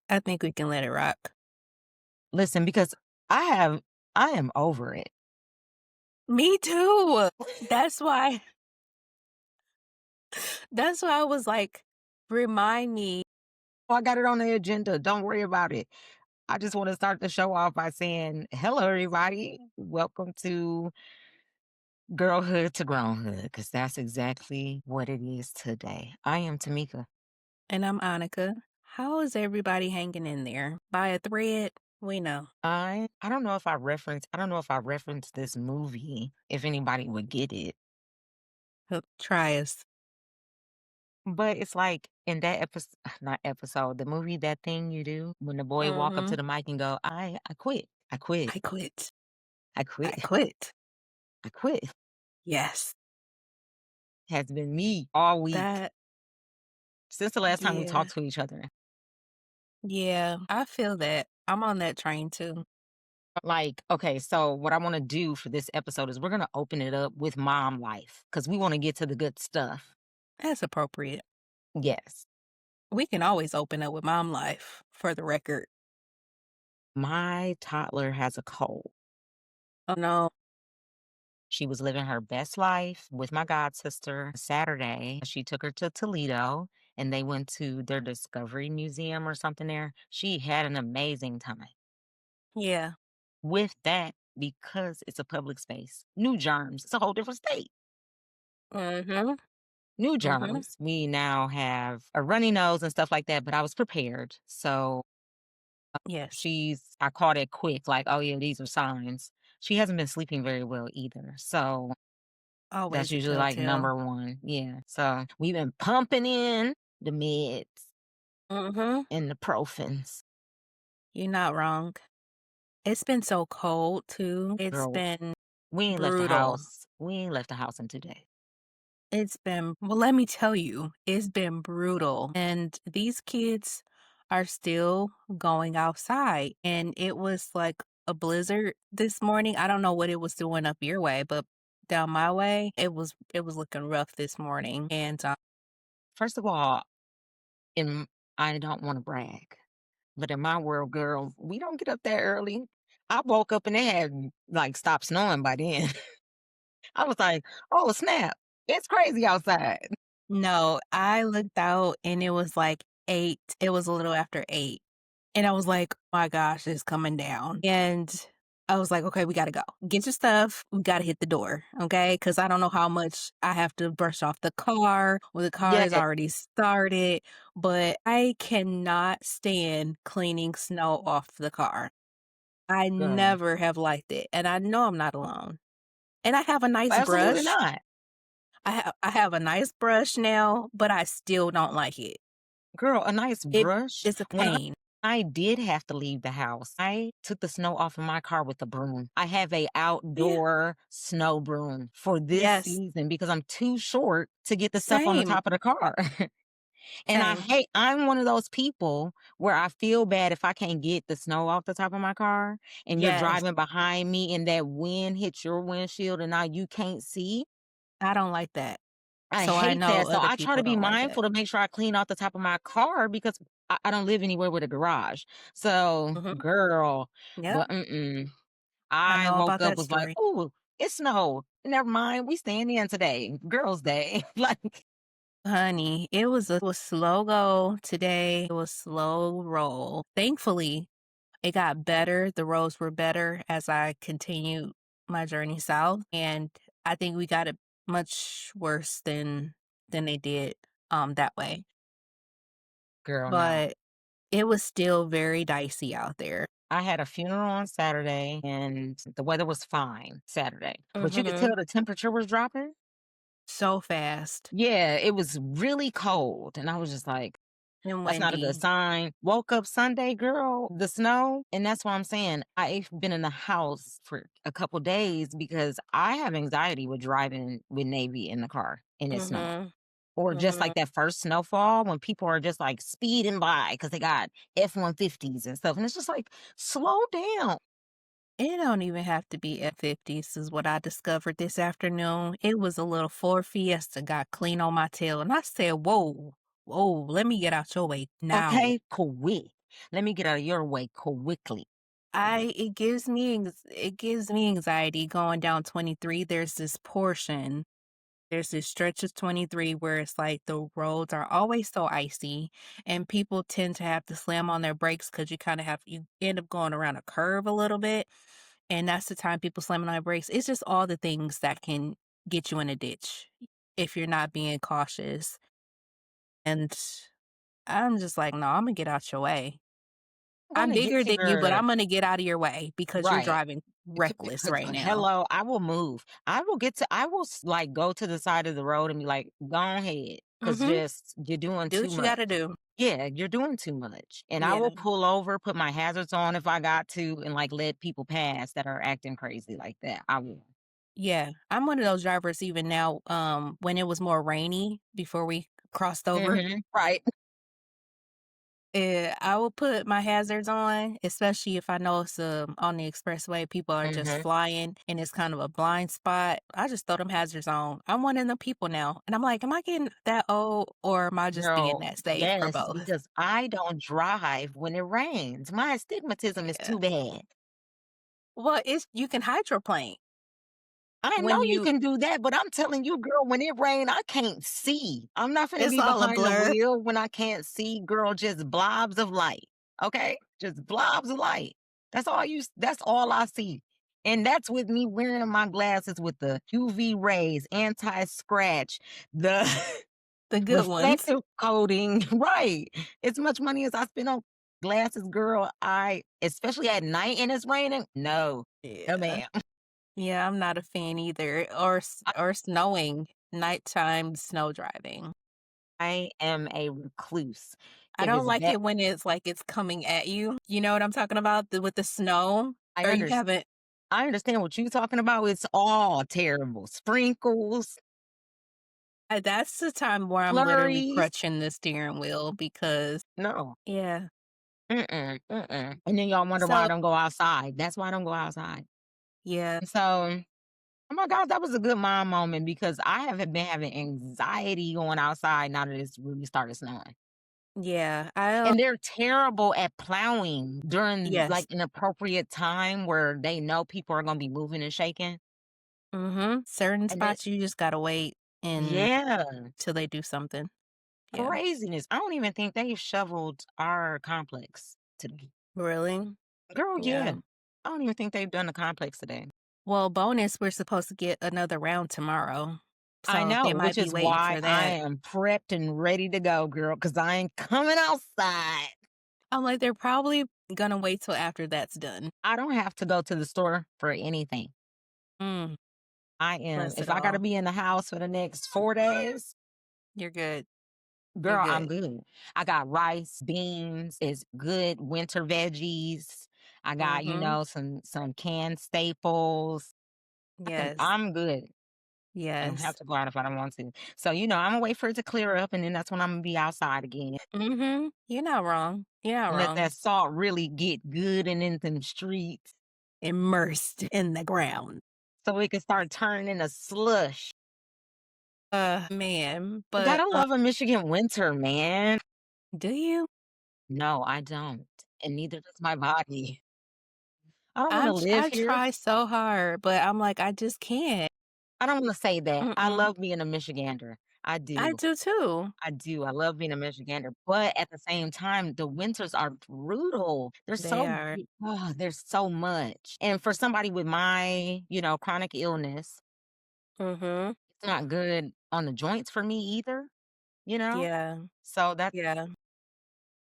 I think we can let it rock. Listen, because I am over it. Me too. That's why that's why I was like, remind me. Oh, I got it on the agenda. Don't worry about it. I just want to start the show off by saying, hello, everybody. Welcome to Girlhood to Grownhood, because that's exactly what it is today. I am Tamika. And I'm Onaka. How is everybody hanging in there? By a thread? We know. I don't know if I don't know if I referenced this movie, if anybody would get it. Try us. But it's like in that episode, not episode, the movie, That Thing You Do, when the boy walk up to Mhm. the mic and go, I quit. I quit. I quit. I quit. I quit. I quit. Yes. Has been me all week That since the last time we yeah. talked to each other. Yeah. I feel that. I'm on that train too. Like, okay, so what I want to do for this episode is we're going to open it up with mom life because we want to get to the good stuff. That's appropriate. Yes. We can always open up with mom life for the record. My toddler has a cold. Oh no. She was living her best life with my god sister Saturday. She took her to Toledo and they went to their Discovery Museum or something there. She had an amazing time. Yeah. With that, because it's a public space, new germs. It's a whole different state. Mhm. New Mhm. germs. We now have a runny nose and stuff like that, but I was prepared. So Yes. I caught it quick, like, oh yeah, these are signs. She hasn't been sleeping very well either. So that's Always a usually like telltale. number one. Yeah. So we've been pumping in the meds Mhm. and the profens. You're not wrong. It's been so cold too. It's Girl, been we ain't left the brutal. house. We ain't left the house in 2 days. It's been well, let me tell you, it's been brutal. And these kids are still going outside. And it was like a blizzard this morning. I don't know what it was doing up your way, but down my way, it was looking rough this morning. And First of all, in I don't want to brag, but in my world, girl, we don't get up that early. I woke up and it had like stopped snowing by then. I was like, oh snap. It's crazy outside. no, I looked out and it was like 8. It was a little after 8. And I was like, "My gosh, it's coming down." And I was like, "Okay, we gotta go. Get your stuff. We gotta hit the door, okay? Because I don't know how much I have to brush off the car, or the car is Yeah, already started, but I cannot stand cleaning snow off the car. I girl. never have liked it, and I know I'm not alone. And I have a nice Absolutely brush. not. I have a nice brush now, but I still don't like it. Girl, a nice It brush. is a When pain. I did have to leave the house, I took the snow off of my car with a broom. I have a Yeah. outdoor snow broom for this Yes. season because I'm too short to get the stuff on the Same. top of the car. And Same. I'm one of those people where I feel bad if I can't get the snow off the top of my car and you're Yes. driving behind me and that wind hits your windshield and now you can't see. I don't like that. I So I hate know that. So other I try to people be don't like that. mindful to make sure I clean out the top of my car because I don't live anywhere with a garage. So, Mhm. girl, Yep. but I I know woke about up that was like, story. "Ooh, it snowed. Never mind. We staying in today. Girls' day." Like, Honey, it was slow go today. It was slow roll. Thankfully, it got better. The roads were better as I continued my journey south, and I think we got it much worse than they did that way. girl, no. But it was still very dicey out there. I had a funeral on Saturday and the weather was fine Saturday, but you could Mhm. tell the temperature was dropping. So fast Yeah, it was really cold. And I was just like, and that's not a good windy. sign. Woke up Sunday, girl, the snow. And that's why I'm saying I've been in the house for a couple days because I have anxiety with driving with Navy in the car and it's snowing. Mhm. Or just Mhm. like that first snowfall when people are just like speeding by because they got F-150s and stuff. And it's just like, slow down. It don't even have to be F50s is what I discovered this afternoon. It was a little Ford Fiesta got clean on my tail, and I said, "Whoa, whoa, let me get out your way now." Okay, quick. Let me get out of your way quickly. It gives me anxiety going down 23. There's this stretch of 23 where it's like the roads are always so icy and people tend to have to slam on their brakes because you end up going around a curve a little bit. And that's the time people slamming on their brakes. It's just all the things that can get you in a ditch if you're not being cautious. And I'm just like, no, I'm gonna get out your way. I'm I'm gonna get bigger to than you, but your I'm gonna get out of your way because you're right. driving reckless right now. Hello, I will move. I will like go to the side of the road and be like, go ahead. Cause Mm-hmm. just you're doing Do too what you much. gotta do. Yeah, you're doing too much. And I Yeah. will pull over, put my hazards on if I got to, and like let people pass that are acting crazy like that. I will. Yeah, I'm one of those drivers even now, when it was more rainy before we crossed over, Right. I will put my hazards on, especially if I know it's, on the expressway, people are just hmm flying and it's kind of a blind spot. I just throw them hazards on. I'm one of them people now, and I'm like, "Am I getting that old or am I just being Girl, that safe for yes, both?" because I don't drive when it rains. My astigmatism is Yeah. too bad. Well, it's you can hydroplane I know when you you can do that, but I'm telling you, girl, when it rain, I can't see. I'm not finna it's be all a behind the blur. wheel when I can't see, girl, just blobs of light. Okay? Just blobs of light. That's all I see. And that's with me wearing my glasses with the UV rays, anti-scratch, the The good ones. reflective coating. Right. As much money as I spend on glasses, girl, I especially at night and it's raining. No. No, Yeah. ma'am. Yeah, I'm not a fan either, or snowing, nighttime snow driving. I am a recluse. I If don't it's like that it when it's like it's coming at you. You know what I'm talking about? With the snow? I Or you understand. haven't I understand what you're talking about. It's all terrible. Sprinkles, that's the time where I'm literally flurries. crutching the steering wheel because No. yeah. Mm-mm, mm-mm. And then y'all wonder why I So don't go outside. That's why I don't go outside. yeah, And so, oh my God, that was a good mom moment because I haven't been having anxiety going outside now that it's really started snowing. yeah, I And they're terrible at plowing during like yes. an appropriate time where they know people are going to be moving and shaking. Mhm. Certain And it, spots you just gotta wait and yeah. till they do something. Yeah. Craziness. I don't even think they shoveled our complex today. Really? Girl, Yeah. yeah. I don't even think they've done the complex today. Well, bonus, we're supposed to get another round tomorrow, I so they know, might which be is waiting why for I that. am prepped and ready to go, girl, because I ain't coming outside. I'm like, they're probably gonna wait till after that's done. I don't have to go to the store for anything. Mm, bless it If I got to all. be in the house for the next 4 days, You're good. You're girl, I'm good. good. I got rice, beans, it's good winter veggies. I got, Mhm. some canned staples. Yes. I'm good. I don't have Yes. to go out if I don't want to. So, I'm gonna wait for it to clear up and then that's when I'm gonna be outside again. Mhm. You're not wrong. You're not Let wrong. that salt really get good and in them streets Immersed in the ground. so we can start turning into slush. Man, I but, gotta love a Michigan winter, man. do you? No, I don't. And neither does my body. I don't wanna live I here. try so hard, but I'm like, I just can't. I don't wanna say that. I Mm-mm. love being a Michigander. I I do. do too. I do. I love being a Michigander, but at the same time, the winters are brutal. They are. There's so much. And for somebody with my, chronic illness, Mhm. it's not good on the joints for me either, you know? Yeah. So that's Yeah.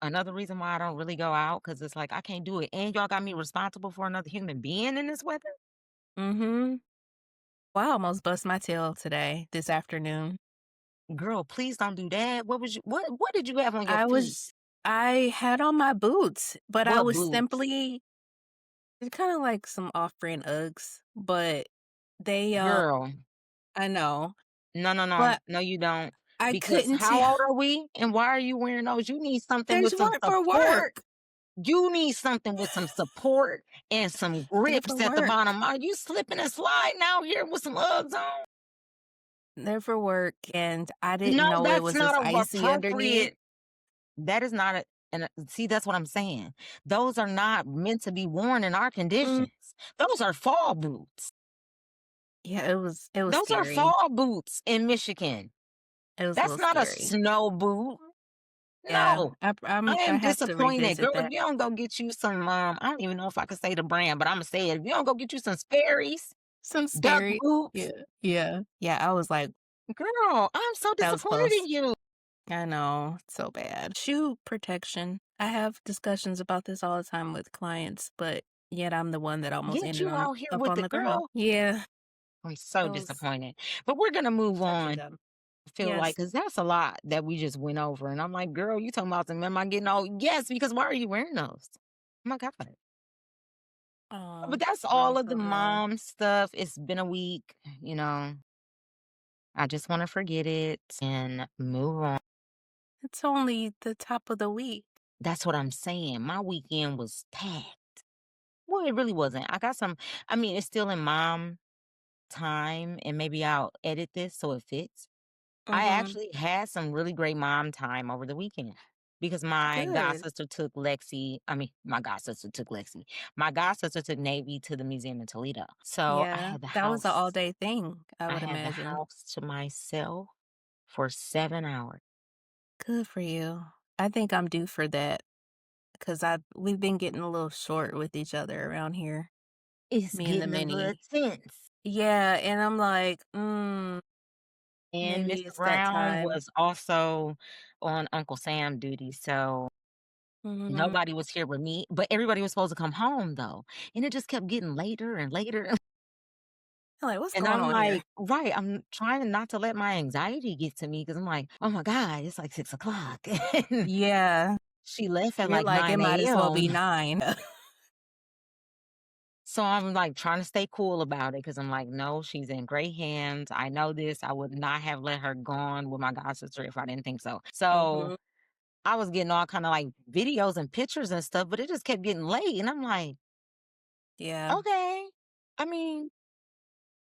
another reason why I don't really go out because it's like I can't do it. And y'all got me responsible for another human being in this weather? Mhm. Well, I almost bust my tail today, this afternoon. Girl, please don't do that. What did you have on your I feet? was I had on my boots, but I What was boots? simply it's kinda like some off-brand Uggs, but they, Girl. I know, No, no, no. but No, you don't. I Because couldn't how tell. old are we? And why are you wearing those? You need something There's with some one for support. work. You need something with some support and some Never grips at the work. bottom. Are you slipping and sliding out here with some Uggs on? Never work, and I didn't No, know it that's was this not a icy underneath. appropriate. That is not a, and see, that's what I'm saying. Those are not meant to be worn in our Mm, conditions. Those are fall boots. yeah, it was Those are scary. fall boots in Michigan. It was a That's little not a scary. snow boot. Yeah, No. I'm I I am have to disappointed. revisit Girl, if that. you don't go get you some, I don't even know if I can say the brand, but Imma say it. If you don't go get you some Sperry's Some duck scary. boots, Yeah, yeah. Yeah, I was like, girl, I'm so that was disappointed close. in you. I know, it's so bad. Shoe protection. I have discussions about this all the time with clients, but yet I'm the one that almost Get ended you on out here up with on the the ground. girl. Yeah, I'm so I was disappointed. But we're gonna move touching on. them. I feel like Yes. because that's a lot that we just went over. And I'm like, girl, you talking about some, am I getting old? Yes, because why are you wearing those? Oh my God. But that's For real, all of the for real. mom stuff. It's been a week, you know. I just want to forget it and move on. It's only the top of the week. That's what I'm saying. My weekend was packed. Well, it really wasn't. I got some, I mean, it's still in mom time, and maybe I'll edit this so it fits. I Mhm. actually had some really great mom time over the weekend because my Good. godsister took Lexi. I mean, my godsister took Lexi. My godsister took Navy to the museum in Toledo. So Yeah, that was an all-day thing, I I would had the imagine. house to myself for 7 hours. Good for you. I think I'm due for that because we've been getting a little short with each other around here, It's me and the getting a little mini. tense. Yeah, and I'm like, And maybe Mr. it's that Brown time. was also on Uncle Sam duty. So Mhm. nobody was here with me, but everybody was supposed to come home though. And it just kept getting later and later. I'm like, "What's And going I'm on here?" like, right, I'm trying not to let my anxiety get to me because I'm like, oh my God, it's like 6 o'clock. And Yeah. she left at You're like like, "It 9 might as well be a.m. 9." So I'm like trying to stay cool about it because I'm like, no, she's in great hands. I know this. I would not have let her gone with my god sister if I didn't think so. So Mhm. I was getting all kind of like videos and pictures and stuff, but it just kept getting late. And I'm like, Yeah. okay. I mean,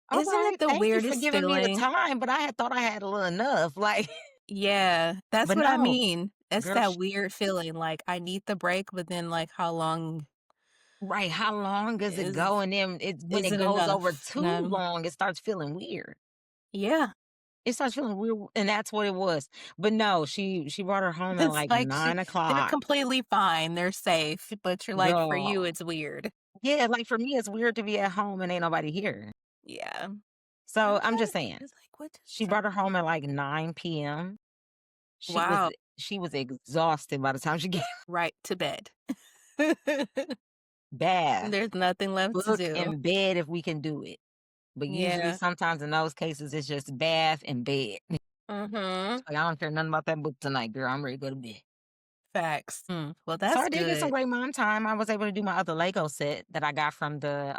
all Isn't right. it the Thank you for weirdest giving me the feeling? time, but I had thought I had a little enough. Like, Yeah, that's but what I no, mean. It's girl, that weird feeling, like, I need the break, but then, like, how long right. How long does it is go? And then when is it it goes over enough? too long, it starts feeling weird. Yeah. It starts feeling weird, and that's what it was. But no, she brought her home at It's like like nine they're o'clock. completely fine, they're safe, but you're like, for you, Girl. it's weird. Yeah, like for me, it's weird to be at home and ain't nobody here. Yeah. So I'm I'm glad just saying, it's like, what she just brought her home at like 9 p.m. She was wow, she was exhausted by the time she get right to bed. bath, There's nothing left to book, do. and bed if we can do it. But usually, Yeah. sometimes in those cases, it's just bath and bed. Mhm. Like, I don't care nothing about that book tonight, girl. I'm ready to go to bed. Facts. Well, So that's I did get some good. great mom time. I was able to do my other Lego set that I got from the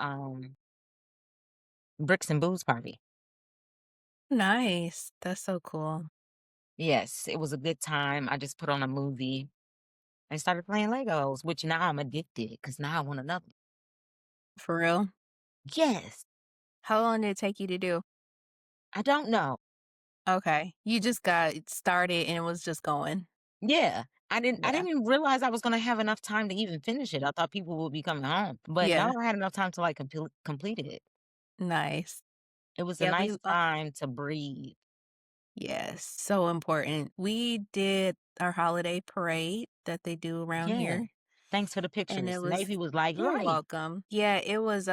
Bricks and Booze party. Nice. That's so cool. Yes, it was a good time. I just put on a movie and started playing Legos, which now I'm addicted because now I want another. For real? Yes, How long did it take you to do? I don't know. Okay. You just got it started and it was just going. Yeah, I Yeah. didn't even realize I was gonna have enough time to even finish it. I thought people would be coming home, but Yeah. no, I had enough time to like complete it. Nice. It was a Yeah, nice time to breathe. yes, so important. We did our holiday parade that they do around Yeah. here, Thanks for the and it pictures. was Navy was like, you're right. welcome. Yeah, it was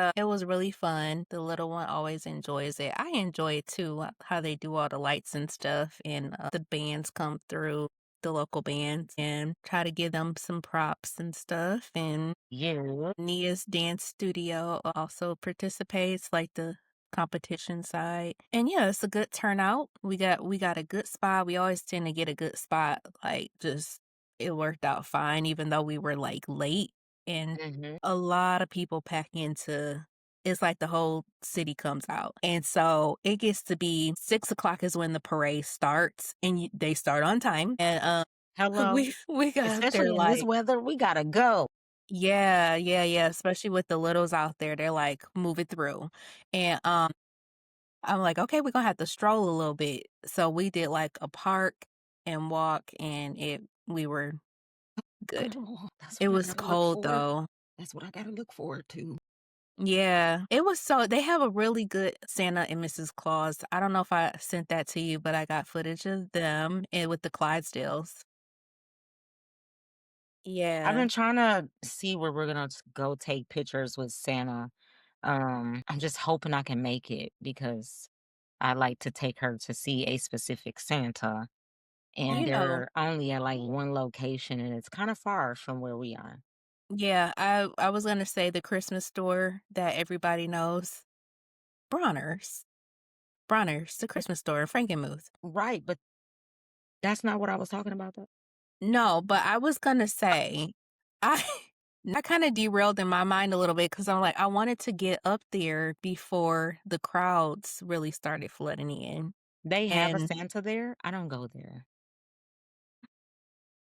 really fun. The little one always enjoys it. I enjoy it too, how they do all the lights and stuff, and the bands come through, the local bands, and try to give them some props and stuff. And Yeah. Nia's dance studio also participates, like the competition side. And yeah, it's a good turnout. We got a good spot. We always tend to get a good spot. Like just it worked out fine, even though we were like late and Hmm. a lot of people pack into it's like the whole city comes out. And so it gets to be 6 o'clock is when the parade starts and they start on time. And Hello. we got there Especially in this like weather, we gotta go. Yeah, yeah, yeah, especially with the littles out there, they're like, "Move it through." And, I'm like, "Okay, we're gonna have to stroll a little bit." So we did, like, a park and walk, and we were good. Girl, that's It what I was gotta look cold, for. though. That's what I gotta look forward to. Yeah, it was they have a really good Santa and Mrs. Claus. I don't know if I sent that to you, but I got footage of them and with the Clydesdales. I've Yeah. been trying to see where we're gonna go take pictures with Santa. I'm just hoping I can make it because I like to take her to see a specific Santa, and You know they're only at like one location, and it's kind of far from where we are. yeah, I was gonna say the Christmas store that everybody knows, Bronner's. Bronner's, the Christmas store in Frankenmuth. Right, but that's not what I was talking about though. No, but I was gonna say, I I kinda derailed in my mind a little bit because 'cause I'm like, I wanted to get up there before the crowds really started flooding in, They have a and Santa there. I don't go there.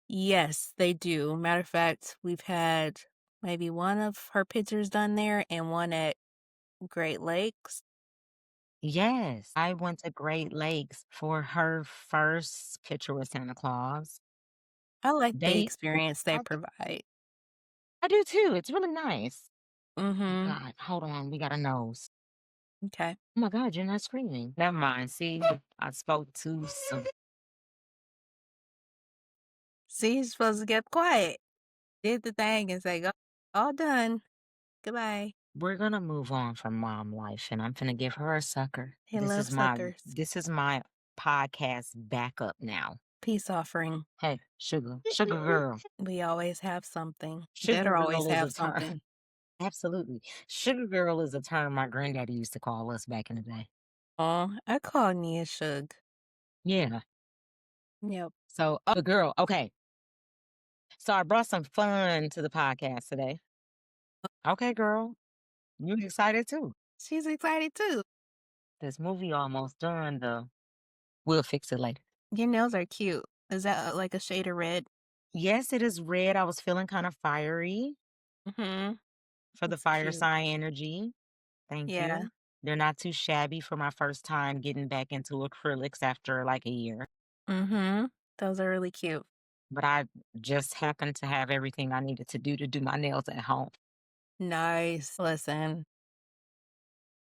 yes, they do. Matter of fact, we've had maybe one of her pictures done there and one at Great Lakes. Yes, I went to Great Lakes for her first picture with Santa Claus. I like the They experience they I provide. I do too. It's really nice. Oh Mhm. God, hold on, we got a nose. Okay. Oh my God, you're not screaming. Never mind. See, I spoke too soon. See, you're supposed to get quiet. Did the thing and say, "Go all done. Goodbye." We're gonna move on from mom life, and I'm gonna give her a sucker. He loves suckers. This is my podcast backup now. Peace offering. Hey, sugar girl, We always have something. sugar Better always girl is have a term. something. Absolutely, sugar girl is a term my granddaddy used to call us back in the day. Oh, I call Nia Shug. Yeah. Yep. So, girl, okay. So I brought some fun to the podcast today. Okay, girl, you excited too? She's excited too. This movie almost done though. We'll fix it later. Your nails are cute. Is that, like, a shade of red? Yes, it is red. I was feeling kind of fiery Mhm. for the That's fire cute. sign energy. Thank Yeah. you. They're not too shabby for my first time getting back into acrylics after like a year. Mhm. Those are really cute. But I just happened to have everything I needed to do my nails at home. Nice. Listen,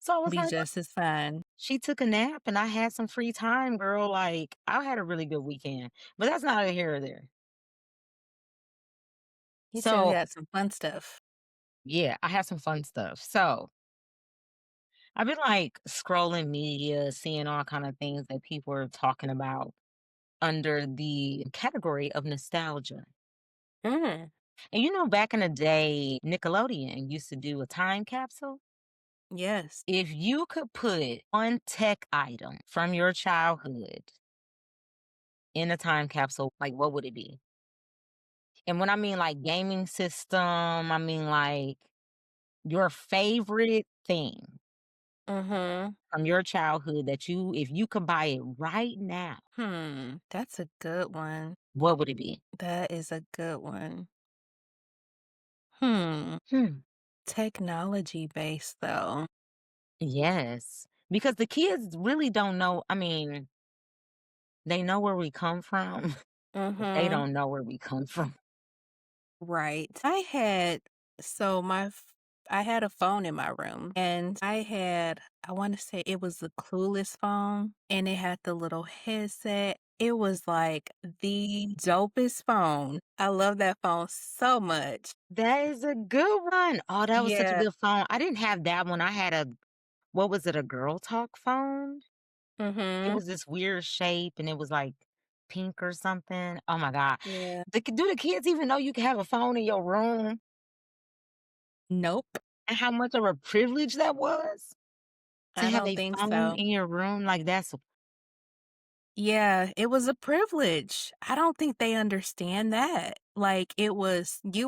So I was be like, just as fine. she took a nap and I had some free time, girl. Like, I had a really good weekend, but that's not here or there. You said you So, had some fun stuff. yeah, I have some fun stuff. So, I've been like scrolling media, seeing all kind of things that people are talking about under the category of nostalgia. Mm. And back in the day, Nickelodeon used to do a time capsule. Yes. If you could put one tech item from your childhood in a time capsule, like what would it be? And when I mean like gaming system, I mean like your favorite thing Mhm. from your childhood that if you could buy it right now, That's a good one. what would it be? That is a good one. Hmm. Hmm. Technology based though. Yes. Because the kids really don't know. I mean, they know where we come from, but they Mhm. don't know where we come from. Right. I had a phone in my room and I want to say it was the Clueless phone and it had the little headset. It was like the dopest phone. I love that phone so much. That is a good one. Oh, that was such a Yeah. good phone. I didn't have that one. I had what was it, a girl talk phone? It Mhm. was this weird shape and it was like pink or something. Oh my God. Yeah. Do the kids even know you can have a phone in your room Nope. and how much of a privilege that was to I have don't a think phone so. in your room? Like Yeah, it was a privilege. I don't think they understand that. Like, you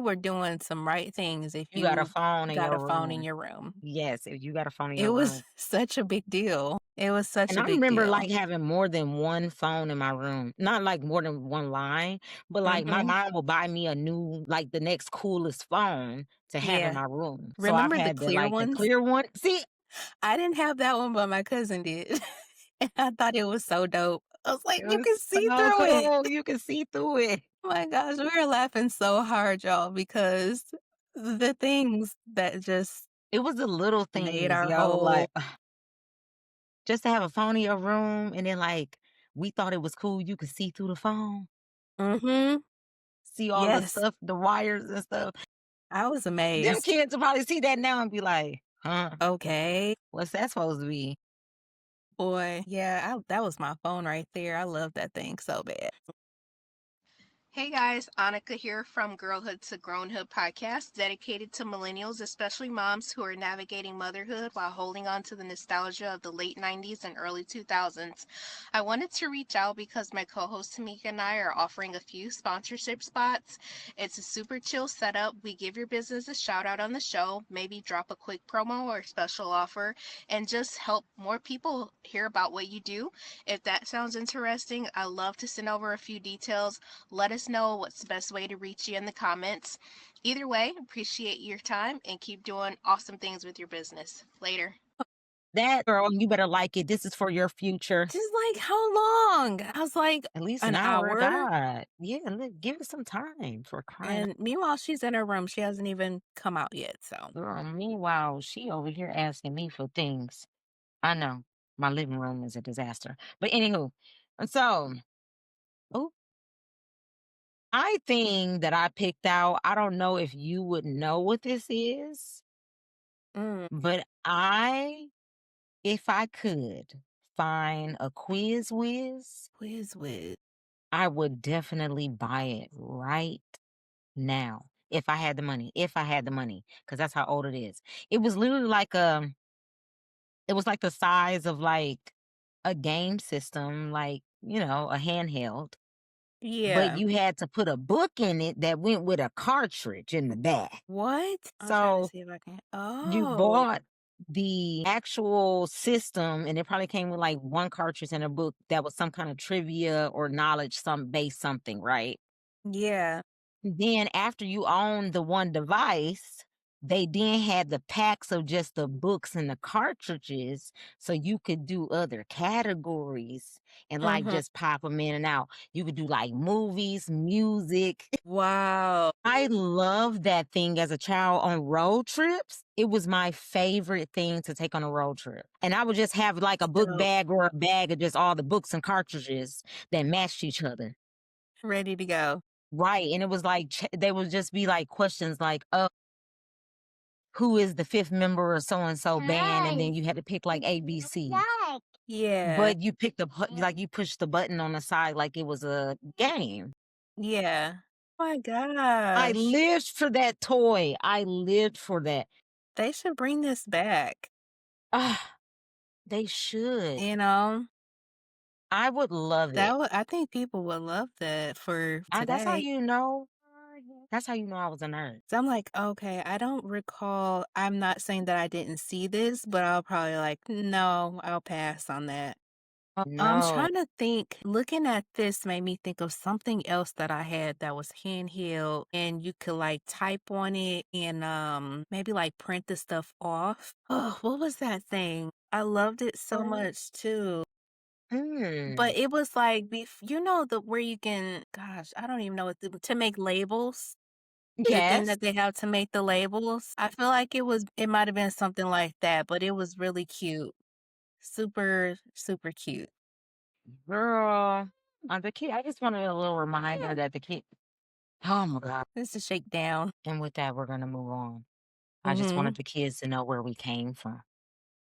were doing some right things if you got a you phone in got your a phone in room. your room. Yes, if you got a phone in It your was room. such a big deal. It was such And a I big remember, deal. like, having more than one phone in my room. Not, like, more than one line, but, like, my Mhm. mom will buy me a new like, the next coolest phone to have in Yeah. my room. So I've Remember the had the, clear like, the ones? clear one. See, I didn't have that one, but my cousin did. And I thought it was so dope. I was like, it "You was can see so through it." cool. You can see through it. Oh my gosh, we were laughing so hard, y'all, because the things that just It was the little made things, our yo, whole like, just to have a phone in your room and then, like, we thought it was cool, you could see through the phone, Mhm. see all the Yes. stuff, the wires and stuff. I was Them amazed. kids will probably see that now and be like, "Huh, Okay. what's that supposed to be?" Boy, yeah, that was my phone right there. I love that thing so bad. Hey guys, Onaka here from Girlhood to Grownhood podcast, dedicated to millennials, especially moms who are navigating motherhood while holding on to the nostalgia of the late 90s and early 2000s. I wanted to reach out because my co host Tamika and I are offering a few sponsorship spots. It's a super chill setup. We give your business a shout out on the show, maybe drop a quick promo or special offer, and just help more people hear about what you do. If that sounds interesting, I'd love to send over a few details. Let us know what's the best way to reach you in the comments. Either way, appreciate your time and keep doing awesome things with your business. Later. That girl, you better like it. This is for your future. Just like, how long? I was like, At least an "An hour, hour?" God. Yeah, give it some time for crying. And meanwhile, she's in her room. She hasn't even come out yet, so Girl, meanwhile, she over here asking me for things. I know my living room is a disaster. But anywho, so ooh, I think that I picked out, I don't know if you would know what this is, mm, but if I could find a quiz whiz, whiz. I would definitely buy it right now. If I had the money, if I had the money, because that's how old it is. It was literally like it was like the size of like a game system, like, a handheld, but Yeah. you had to put a book in it that went with a cartridge in the back. What? I'm trying to So see if I can you Oh, bought the actual system and it probably came with like one cartridge and a book that was some kind of trivia or knowledge, some base something, right? yeah. Then after you own the one device, they then had the packs of just the books and the cartridges so you could do other categories and like Mhm. just pop them in and out. You could do like movies, music. Wow. I loved that thing as a child on road trips. It was my favorite thing to take on a road trip. And I would just have like a book So, bag or a bag of just all the books and cartridges that matched each other. ready to go. Right, and it was like they would just be like questions like, "Oh, who is the 5th member of so and so band?" And then you had to pick like ABC. Yeah. But you picked like you pushed the button on the side like it was a game. Yeah. Oh my I gosh. lived for that toy. I lived for that. They should bring this back, Ah, they should. you know? I would love it. I think people would love that for That's how today. you know. That's how you know I was a nerd. So I'm like, "Okay, I don't recall." I'm not saying that I didn't see this, but I'll probably like, "No, I'll pass on that." I'm No. trying to think. Looking at this made me think of something else that I had that was handheld, and you could like type on it and maybe like print the stuff off. Oh, what was that thing? I loved it so much too. Mm, But it was like the where you can, gosh, I don't even know what to make labels. The thing yes, that they have to make the labels. I feel like it might have been something like that, but it was really cute. Super, super cute. girl. The kid. I just wanted a little reminder that the kid. Oh my god. This is shakedown. And with that, we're gonna move on. I just Mhm. wanted the kids to know where we came from.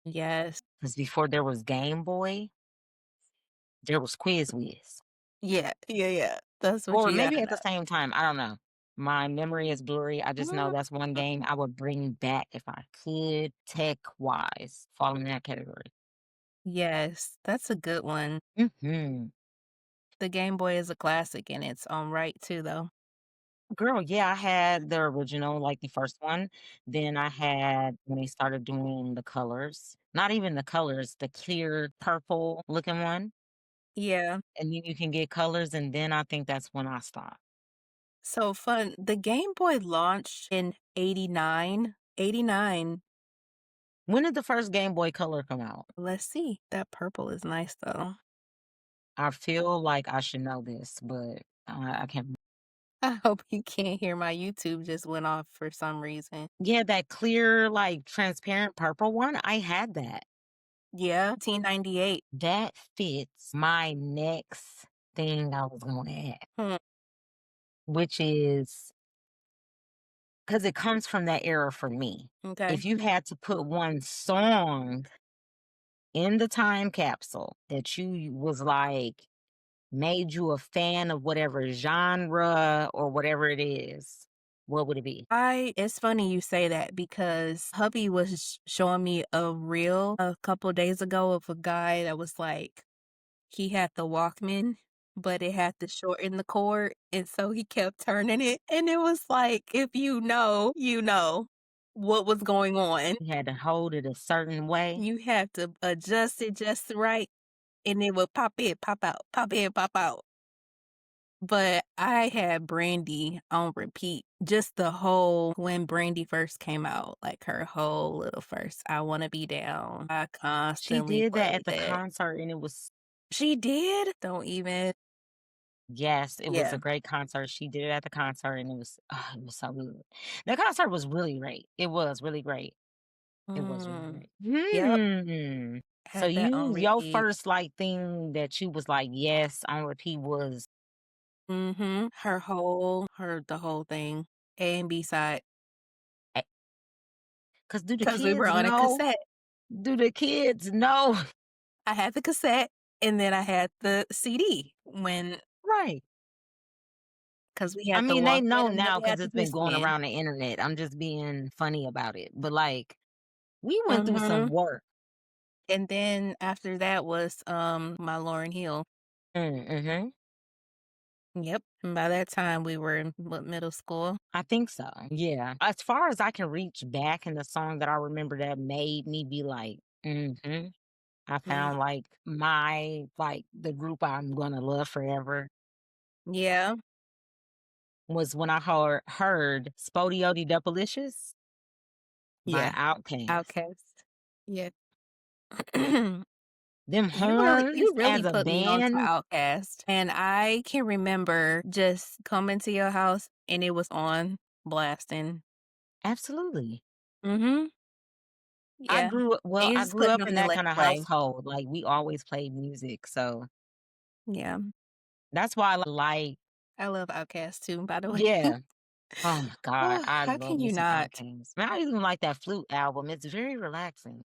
Yes. Because before there was Game Boy, there was Quiz Whiz. Yeah. That's what Or you maybe gotta at the know. same time. I don't know. My memory is blurry. I just know that's one game I would bring back if I could, tech wise, fall in that category. Yes, that's a good one. Hmm. The Game Boy is a classic in its own right too, though. Girl, yeah, I had the original, like the first one. Then I had when they started doing the colors. Not even the colors, the clear purple looking one. Yeah. And then you can get colors, and then I think that's when I stopped. So fun. The Game Boy launched in 89. 89. When did the first Game Boy Color come out? Let's see. That purple is nice though. I feel like I should know this, but I can't. I hope you can't hear my YouTube just went off for some reason. Yeah, that clear, like transparent purple one, I had that. Yeah, 1998. That fits my next thing I was going to add, Hmm, which is because it comes from that era for me. okay. If you had to put one song in the time capsule that you was like made you a fan of whatever genre or whatever it is, what would it be? I It's funny you say that because hubby was showing me a reel a couple days ago of a guy that was like he had the Walkman, but it had to shorten the cord, and so he kept turning it, and it was like, if you know what was going on. You had to hold it a certain way. You have to adjust it just right, and it would pop in, pop out, pop in, pop out. But I had Brandy on repeat, just the whole when Brandy first came out, like her whole little first "I Wanna Be Down." I She constantly did that played at the that. concert and it was She did? Don't even. yes, it was Yeah. a great concert. She did it at the concert and it was so good. The concert was really great. It was really great. It was really Mm. great. Yep, So had that on your repeat. first like thing that you was like, yes, on repeat was Mhm. The whole thing, A and B side, because do the 'cause we were kids on a know? cassette. Do the kids know? I had the cassette, and then I had the CD 'cause we I had the mean, they Walkman, know and then now we because had the it's been going Discman. around the internet. I'm just being funny about it. But like, we went through some Mhm. work. And then after that was, my Lauryn Hill. Mhm. Yep, and by that time, we were in, what, middle school? I think so. Yeah. As far as I can reach back in the song that I remember that made me be like, I Mm. found like like the group I'm gonna love forever Yeah, was when I heard Spodioty Dupalicious by yeah, Outkast. Outkast. Yeah. Them You horns really as a put me on to band, Outkast, and I can remember just coming to your house, and it was on, blasting. absolutely. Mhm. Yeah, and you I just grew put it up on in and that let kind it of play. household. Like we always played music. So Yeah. that's why I like, I love Outkast too, by the way. yeah. Oh my God. Oh, I how love can me you some not? Outkast. Man, I even like that flute album. It's very relaxing.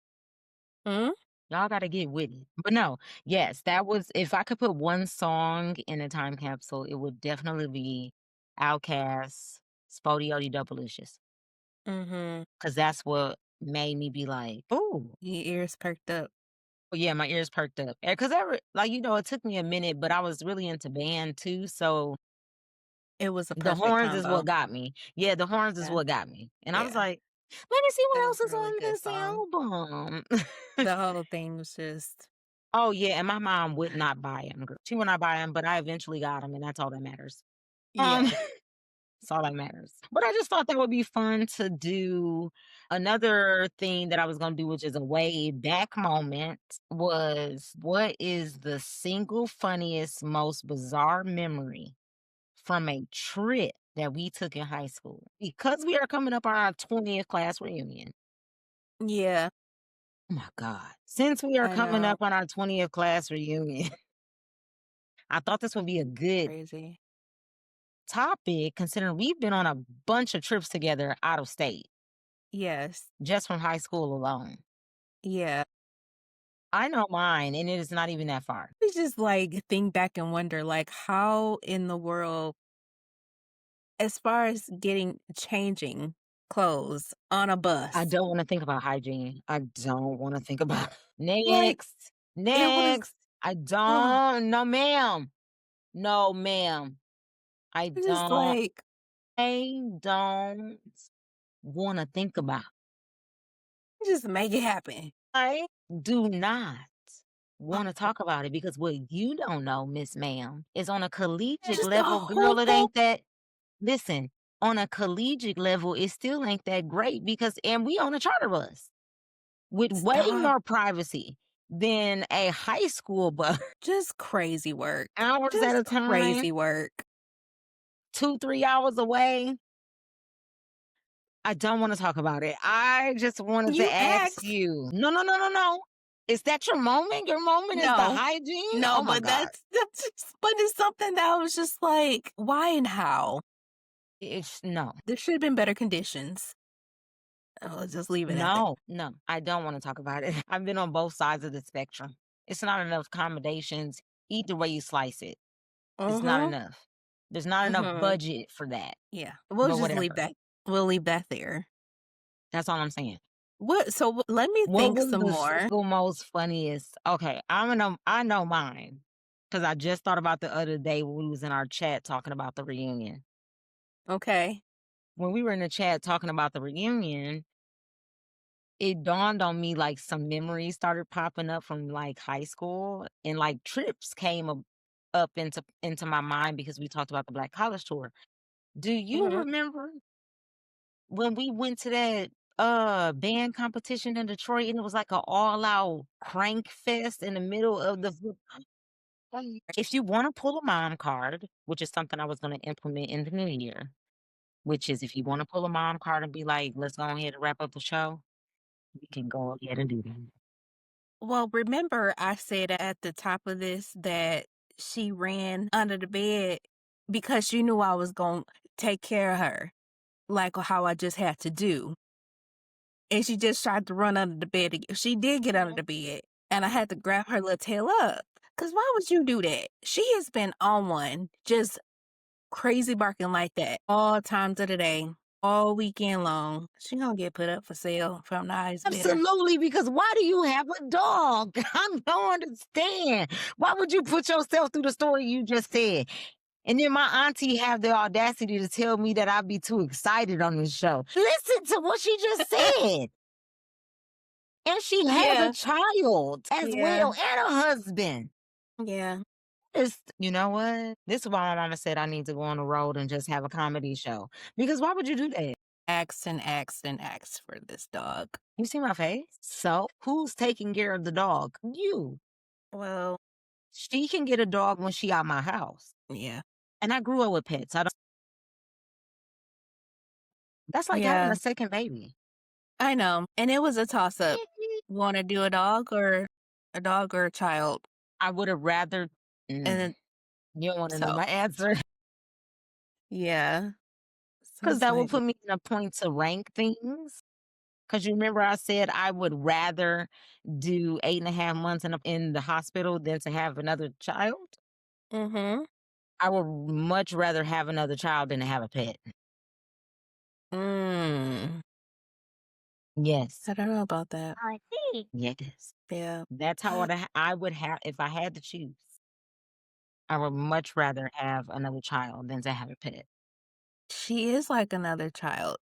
Mm? Y'all gotta get with it. But no, yes, that was if I could put one song in a time capsule, it would definitely be Outkast, Spodioty Dupalicious. Mhm. Cause that's what made me be like, "Ooh." Your ears perked up. Oh, yeah, my ears perked up. Cause every like, it took me a minute, but I was really into band too, so It was a the perfect horns is what combo. got me. Yeah, the horns is Yeah, what got me. And I was yeah. like, "Let me see It what was else a is really on good this song. album." The whole thing was just Oh, yeah, and my mom would not buy them. She would not buy them, but I eventually got them, and that's all that matters. yeah. That's all that matters. But I just thought that would be fun to do. Another thing that I was gonna do, which is a way back moment, was what is the single funniest, most bizarre memory from a trip that we took in high school? Because we are coming up on our 20th class reunion. Yeah, Oh my God. Since we are I coming know. up on our 20th class reunion, I thought this would be a good Crazy. topic considering we've been on a bunch of trips together out of state Yes. just from high school alone. Yeah. I know mine, and it is not even that far. It's just, like, think back and wonder, like, how in the world as far as changing clothes on a I bus, don't want to think about hygiene. I don't want to think about like, next, it was next. I oh, don't. No, ma'am. No, ma'am. I it's just don't. like I don't want to think about. Just make it happen. I do not want to talk about it because what you don't know, Miss Ma'am, is on a collegiate Just a level, whole girl, it full ain't that. Listen, on a collegiate level, it still ain't that great because, and we on a charter bus with way stop. more privacy than a high school bus, Just crazy work. hours at Just a time, crazy work. 2, 3 hours away. I don't want to talk about it. I just wanted to You ask asked. you. No, no, no, no, no. Is that your moment? Your moment is the No. hygiene? No, Oh my but God. that's just but it's something that I was just like, why and how? It's no, There should have been better conditions. Let's just leave it at that. no, no. I don't want to talk about it. I've been on both sides of the spectrum. It's not enough accommodations. Either way you slice it, it's not Mhm. enough. There's not enough Mhm. budget for that. Yeah. We'll But just leave whatever. that. We'll leave that there. That's all I'm saying. Let me What think was some the more. single most funniest? Okay, I know mine. Because I just thought about the other day when we was in our chat talking about the reunion. Okay. When we were in the chat talking about the reunion, it dawned on me like some memories started popping up from like high school and like trips came up into my mind because we talked about the Black College Tour. Do you Mhm. remember when we went to that band competition in Detroit and it was like an all out crank fest in the middle of the if you want to pull a mom card, which is something I was going to implement in the new year, which is if you want to pull a mom card and be like, let's go ahead and wrap up the show, we can go ahead and do that. Well, remember I said at the top of this that she ran under the bed because she knew I was going to take care of her, like how I just had to do. And she just tried to run under the bed. She did get under the bed, and I had to grab her little tail up. Cause why would you do that? She has been on one, just crazy barking like that all times of the day, all weekend long. She gonna get put up for sale from the eyes better. Absolutely, because why do you have a dog? I don't understand. Why would you put yourself through the story you just said? And then my auntie have the audacity to tell me that I'd be too excited on this show. Listen to what she just said. And she has a Yeah, child as yeah, well and a husband. yeah. You know what? This is why my mama said I need to go on the road and just have a comedy show. Because why would you do that? Asked and asked and asked for this dog. You see my face? So who's taking care of the dog? You. Well, She can get a dog when she out my house. yeah, And I grew up with pets. That's like having yeah. a second baby. I know, and it was a toss up. Want to do a dog or a child, I would have rather. and Mm, then you don't want to know so my answer. yeah. So Because it's that would like, put me in a point to rank things. Because you remember I said I would rather do 8.5 months in the hospital than to have another child. mm-hmm. I would much rather have another child than to have a pet. Mm. Yes. I don't know about that. I see. Yes. Yeah. That's how I would have if I had to choose. I would much rather have another child than to have a pet. She is like another child.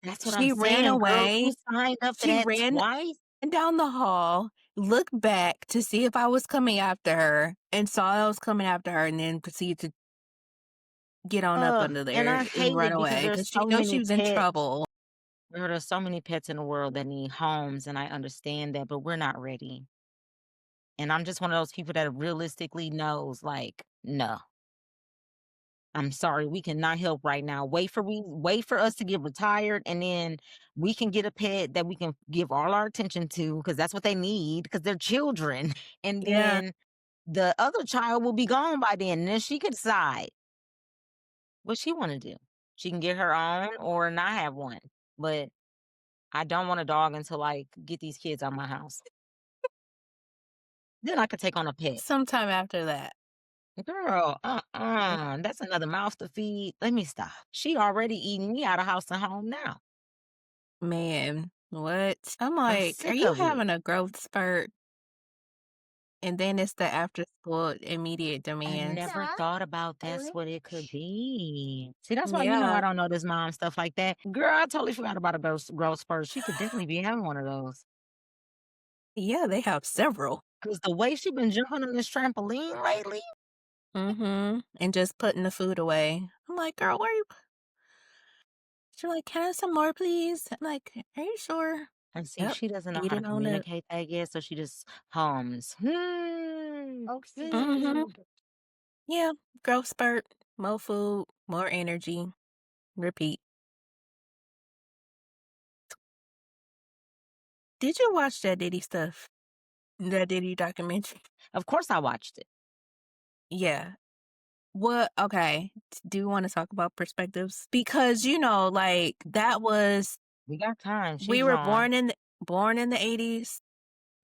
That's what I'm She ran saying, girl. You away. signed up for She that ran twice. down the hall, looked back to see if I was coming after her, and saw I was coming after her, and then proceeded to get on up under And I there and hate run it because away there's because she so knows she many was in pets. trouble. Girl, there's so many pets in the world that need homes, and I understand that, but we're not ready. And I'm just one of those people that realistically knows, like, no, I'm sorry, we cannot help right now. Wait for us to get retired, and then we can get a pet that we can give all our attention to because that's what they need because they're children. And Yeah. then the other child will be gone by then, and then she can decide what she want to do. She can get her own or not have one. But I don't want a dog until I get these kids out my house. Then I could take on a pet. Sometime after that. Girl, that's another mouth to feed. Let me stop. She already eating me out of house and home now. Man, what? I'm I'm like, are sick you of it. having a growth spurt? and then it's the after school immediate I demands. never thought about that's what it could be. See, that's why I Yeah. don't know this mom stuff like that. Girl, I totally forgot about a growth spurt. She could definitely be having one of those. Yeah, they have several. 'Cause the way she been jumping on this trampoline lately. Mhm, and just putting the food away. I'm like, "Girl, where you" she's like, "Can I have some more, please?" I'm like, "Are you sure?" And see, Yep, she doesn't know eat how to it on up. communicate that yet, so she just hums. Mhm. Yeah, growth spurt, more food, more energy, repeat. Did you watch that Diddy stuff? That Diddy documentary? Of course I watched it. Yeah. What okay, do you wanna talk about perspectives? Because, like, that was We got time. we She's were on. born in the '80s,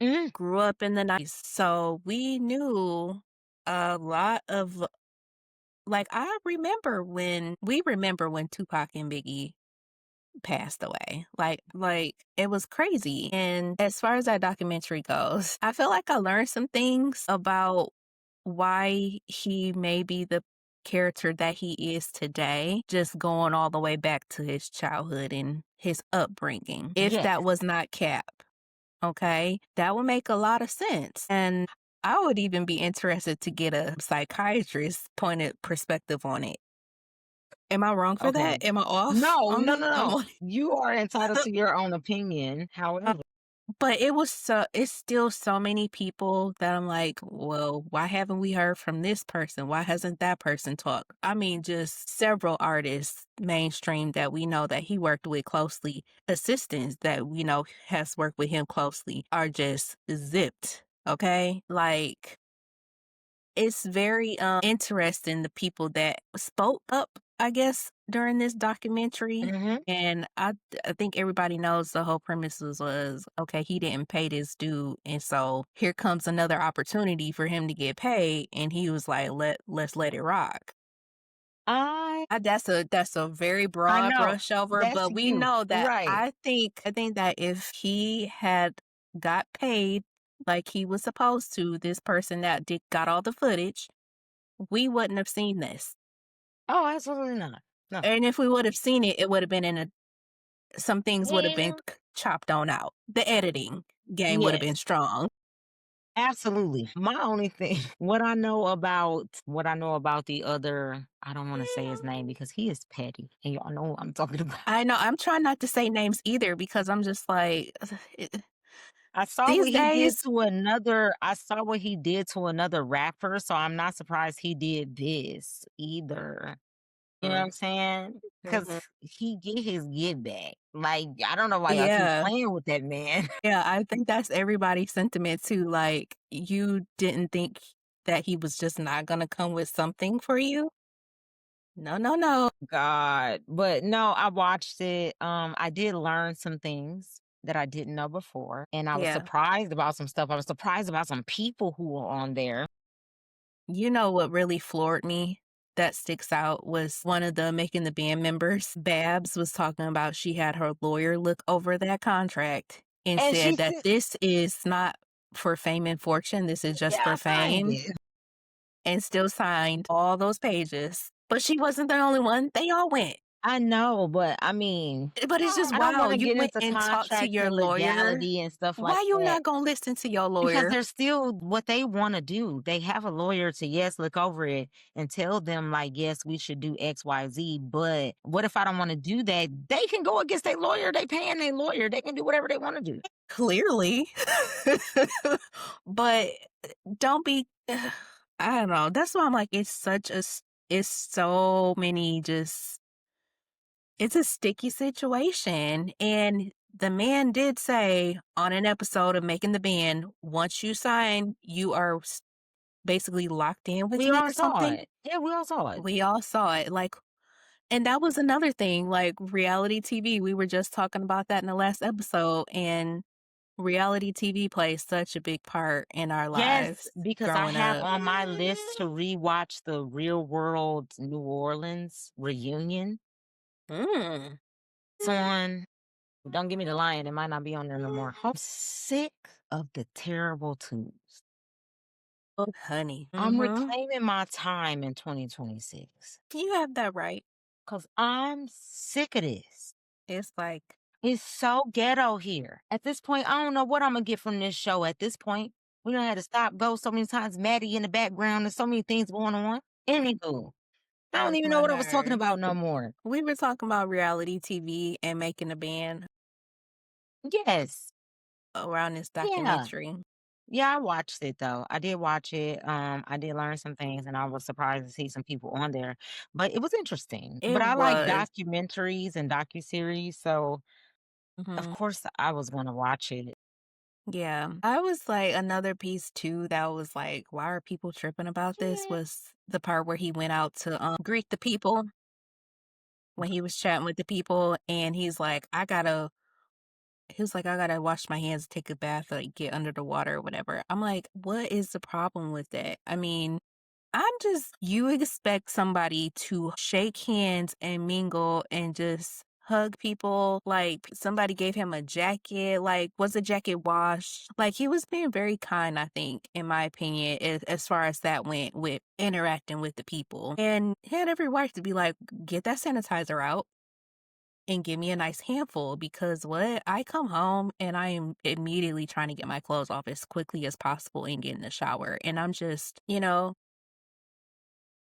Mm, grew up in the '90s, so we knew a lot of like, we remember when Tupac and Biggie passed away. Like, it was crazy, and as far as that documentary goes, I feel like I learned some things about why he may be the character that he is today, just going all the way back to his childhood and his upbringing. If yes. that was not Cap, okay? That would make a lot of sense, and I would even be interested to get a psychiatrist pointed perspective on it. Am I wrong for Okay. that? Am I off No, on no, that? no, I'm no. on You are entitled to your own opinion. Uh, However, but it's still so many people that I'm like, "Well, why haven't we heard from this person? Why hasn't that person talked?" I mean, just several artists mainstream that we know that he worked with closely, assistants that we know has worked with him closely are just zipped, okay? Like, it's very, interesting the people that spoke up, I guess, during this documentary, mhm. and I think everybody knows the whole premise was, okay, he didn't pay this dude, and so here comes another opportunity for him to get paid, and he was like, "Let's let it rock." I That's a very I broad know. brush over, That's but we you. know that Right. I think that if he had got paid like he was supposed to, this person that did got all the footage, we wouldn't have seen this. Oh, absolutely not. No. And if we would have seen it, it would have been some things would have been Yeah. chopped on out. The editing game would have been Yes. strong. Absolutely. My only thing, what I know about the other, I don't want to say his name because he is petty, and y'all know who I'm talking about. I know I'm trying not to say names either because I'm just like I saw what these he did days. to another. I saw what he did to another rapper, so I'm not surprised he did this either. You know what Mm, I'm saying? Because mhm. he get his get back. Like I don't know why y'all keep Yeah. playing with that man. Yeah, I think that's everybody's sentiment too. Like, you didn't think that he was just not gonna come with something for you? No, no, no. God. But no, I watched it. I did learn some things that I didn't know before. And I was Yeah. surprised about some stuff. I was surprised about some people who were on there. You know what really floored me that sticks out was one of the Making the Band members. Babs was talking about she had her lawyer look over that contract and And she said that said, this is not for fame and fortune, this is just yeah, for I signed fame, it. and still signed all those pages. But she wasn't the only one. They all went. I know, but I mean, But it's just I don't want wild. to You get went into and talked to contracts your and lawyer. legality and stuff like Why you that not gonna listen to your because lawyer? they're still what they want to do. They have a lawyer to, yes, look over it and tell them, like, yes, we should do X, Y, Z. But what if I don't want to do that? They can go against their lawyer. They paying their lawyer. They can do whatever they want to do. Clearly. But don't be I don't know. That's why I'm like, it's so many just it's a sticky situation. And the man did say on an episode of Making the Band, once you sign, you are basically locked in with We me all or saw something. it. Yeah, we all saw it. We all saw it. Like, and that was another thing, like reality TV. We were just talking about that in the last episode. And reality TV plays such a big part in our Yes, lives because I growing have up. on my list to rewatch the Real World New Orleans reunion. Mm. It's on. Don't give me the lion. It might not be on there no more. I'm sick of the terrible tunes. Oh, honey. I'm Mhm. reclaiming my time in 2026 You have that right. because I'm sick of this. It's like, It's so ghetto here. At this point, I don't know what I'm gonna get from this show at this point. We done had to stop, go so many times, Maddie in the background, there's so many things going on. Anywho, I don't gets even know my what I was talking nerves. about no more. We were talking about reality TV and making a band Yes. around this Yeah. documentary. Yeah, I watched it though. I did watch it. I did learn some things and I was surprised to see some people on there. But it was interesting. It But I like was. documentaries and docuseries, so of Mhm. course I was gonna watch it. Yeah. I was like another piece too that was like, why are people tripping about this? Yeah. Was the part where he went out to greet the people when he was chatting with the people and he was like, I gotta wash my hands, take a bath, like get under the water or whatever. I'm like, what is the problem with that? I mean, you expect somebody to shake hands and mingle and just hug people. Like somebody gave him a jacket. Like, was the jacket washed? Like, he was being very kind, I think, in my opinion, as far as that went with interacting with the people. And he had every right to be like, get that sanitizer out and give me a nice handful because what? I come home and I am immediately trying to get my clothes off as quickly as possible and get in the shower. And I'm just,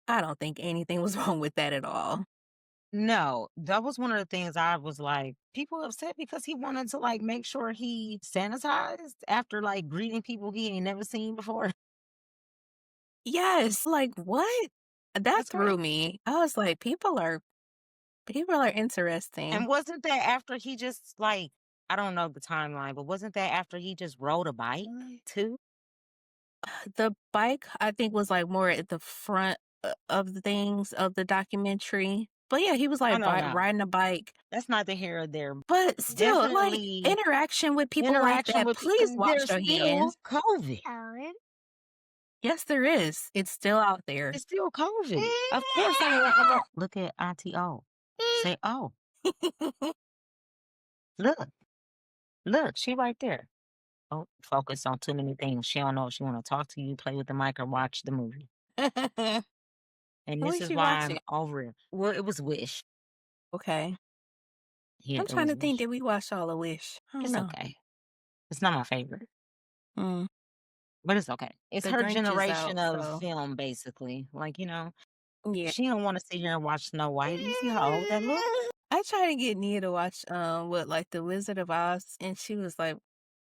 I don't think anything was wrong with that at all. No, that was one of the things I was like, people upset because he wanted to like make sure he sanitized after like greeting people he ain't never seen before. Yes, like what? That That's threw great. me. I was like, people are And interesting. wasn't that after he just like, I don't know the timeline, but wasn't that after he just rode a bike too? The bike, I think, was like more at the front of the things of the documentary. But yeah, he was I like don't know. riding a bike. That's neither here or there. But still, like Definitely interaction with people like interaction that, with people, please and wash there's your still hands. COVID. Yes, there is. It's still out there. It's still COVID. Of course, I'm a look at Auntie O. Say, oh, look, look, she right there. Oh, focus on too many things. She don't know if she want to talk to you, play with the mic, or watch the movie. And Who this is is you why I'm watching? over it. Well, it was Wish. Okay. Yeah, I'm it trying was to think, Wish. did we watch all of Wish? I don't It's know. okay. It's not my favorite, Mm. but it's okay. It's The her Grinch is generation out, of so film, basically. Like, yeah. she don't want to sit here and watch Snow White. You see how old that look? I tried to get Nia to watch what like The Wizard of Oz and she was like,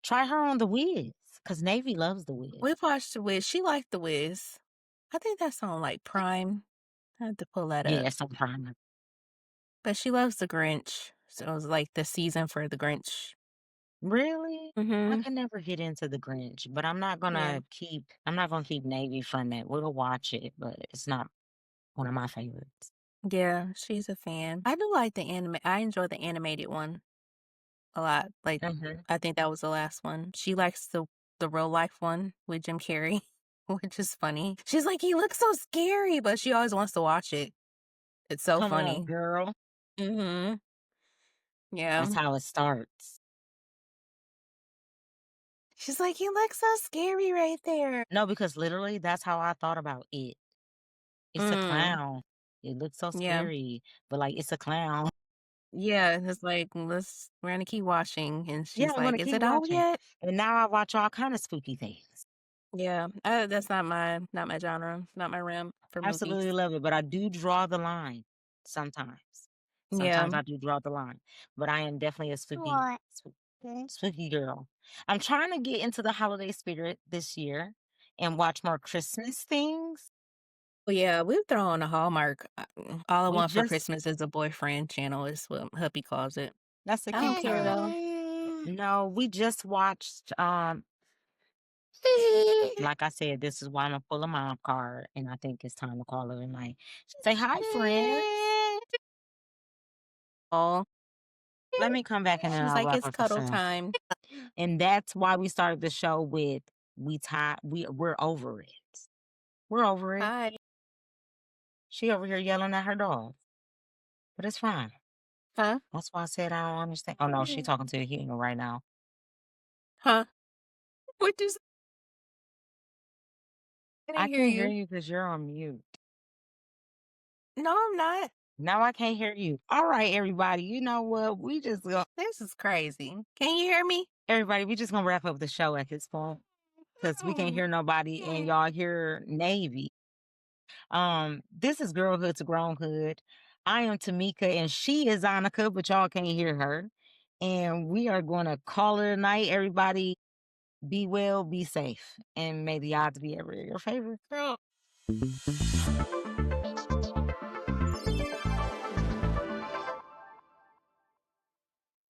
Try her on The Wiz, because Navy loves The Wiz. we watched The Wiz. She liked The Wiz. I think that's on like Prime. I have to pull that Yeah, up. it's on Prime. But she loves The Grinch. So it was like the season for The Grinch. Really? I Mm-hmm. can never get into The Grinch, but Yeah. I'm not gonna keep Navy from it. We'll watch it, but it's not one of my favorites. Yeah, she's a fan. I do like the anime. I enjoy the animated one a lot. Like, Mhm. I think that was the last one. She likes the real life one with Jim Carrey, which is funny. She's like, he looks so scary, but she always wants to watch it. It's so Come on, funny. girl. Mm-hmm. That's Yeah. how it starts. She's like, he looks so scary right there. No, because literally that's how I thought about it. It's a Mm. clown. It looks so Yeah. scary, but like it's a clown. Yeah. It's like, we're gonna keep watching. And Yeah, she's I'm gonna like, is keep it out watching. yet? And now I watch all kind of spooky things. Yeah. That's not my genre, not my realm for Absolutely movies. love it, but I do draw the line sometimes. Yeah. Sometimes I do draw the line, but I am definitely a What? spooky girl. I'm trying to get into the holiday spirit this year and watch more Christmas things. Well, yeah, we've thrown a Hallmark. All I We want for just Christmas is a boyfriend channel, is what hubby calls it. That's a I don't cute care term. though. No, we just watched like I said, this is why I'm gonna pull a mom card and I think it's time to call her a night. Say hi, friends. Oh, Let me come back and then she's I'll like, wrap it's up the cuddle show. time. And that's why we started the show with we're over it. We're over it. Hi. She over here yelling at her dog. But it's fine. Huh? That's why I said I don't understand. Oh no, she talking to a human right now. Huh? What is I I hear can't hear you. you because you're on mute. No, I'm not. Now I can't hear you. All right, everybody. You know what? We just go This is crazy. Can you hear me? everybody, we just gonna wrap up the show at this point because we can't hear nobody and y'all hear Navy. This is Girlhood to Grownhood. I am Tamika and she is Annika, but y'all can't hear her. And we are gonna call it a night. Everybody be well, be safe, and may the odds be ever in your favor. Girl,